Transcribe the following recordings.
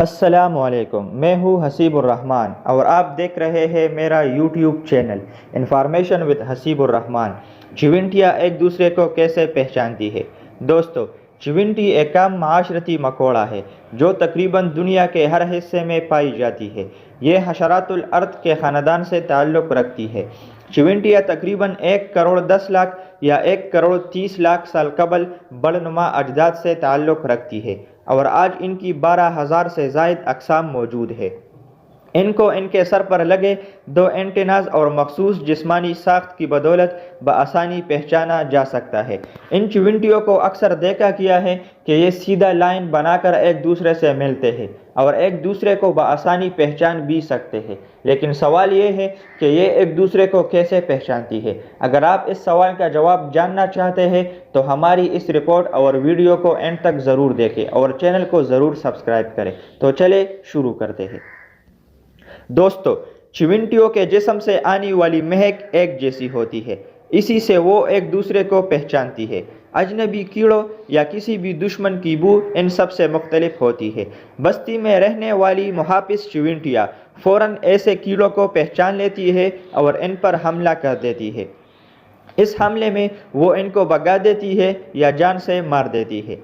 السلام علیکم، میں ہوں حسیب الرحمان اور آپ دیکھ رہے ہیں میرا YouTube channel information with Haseeb Ur-Rahman. چیونٹیاں ایک دوسرے کو کیسے پہچانتی ہے؟ دوستو، چیونٹی ایک عام معاشرتی مکوڑا ہے جو تقریباً دنیا کے ہر حصے میں پائی جاتی ہے۔ یہ حشرات الارض کے خاندان سے تعلق رکھتی ہے۔ چیونٹیاں تقریباً 1,10,00,000 یا 1,30,00,000 سال قبل بڑنما اجداد سے تعلق رکھتی ہے اور آج ان کی 12,000 سے زائد اقسام موجود ہے۔ ان کو ان کے سر پر لگے 2 اینٹیناز اور مخصوص جسمانی ساخت کی بدولت بآسانی پہچانا جا سکتا ہے۔ ان چیونٹیوں کو اکثر دیکھا گیا ہے کہ یہ سیدھا لائن بنا کر ایک دوسرے سے ملتے ہیں اور ایک دوسرے کو بآسانی پہچان بھی سکتے ہیں، لیکن سوال یہ ہے کہ یہ ایک دوسرے کو کیسے پہچانتی ہے؟ اگر آپ اس سوال کا جواب جاننا چاہتے ہیں تو ہماری اس رپورٹ اور ویڈیو کو اینڈ تک ضرور دیکھیں اور چینل کو ضرور سبسکرائب کریں۔ تو چلے شروع کرتے ہیں۔ دوستو، چیونٹیوں کے جسم سے آنے والی مہک ایک جیسی ہوتی ہے، اسی سے وہ ایک دوسرے کو پہچانتی ہے۔ اجنبی کیڑوں یا کسی بھی دشمن کی بو ان سب سے مختلف ہوتی ہے۔ بستی میں رہنے والی محافظ چیونٹیاں فوراً ایسے کیڑوں کو پہچان لیتی ہے اور ان پر حملہ کر دیتی ہے۔ اس حملے میں وہ ان کو بھگا دیتی ہے یا جان سے مار دیتی ہے۔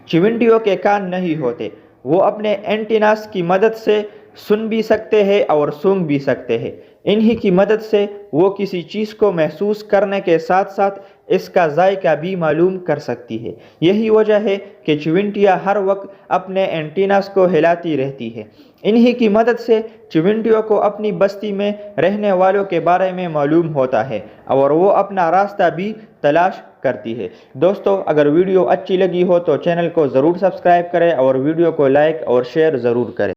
چیونٹیوں کے کان نہیں ہوتے، وہ اپنے اینٹیناز کی مدد سے سن بھی سکتے ہیں اور سونگھ بھی سکتے ہیں۔ انہی کی مدد سے وہ کسی چیز کو محسوس کرنے کے ساتھ ساتھ اس کا ذائقہ بھی معلوم کر سکتی ہے۔ یہی وجہ ہے کہ چیونٹیاں ہر وقت اپنے اینٹیناز کو ہلاتی رہتی ہے۔ انہی کی مدد سے چیونٹیوں کو اپنی بستی میں رہنے والوں کے بارے میں معلوم ہوتا ہے اور وہ اپنا راستہ بھی تلاش کرتی ہے۔ دوستو، اگر ویڈیو اچھی لگی ہو تو چینل کو ضرور سبسکرائب کریں اور ویڈیو کو لائک اور شیئر ضرور کریں۔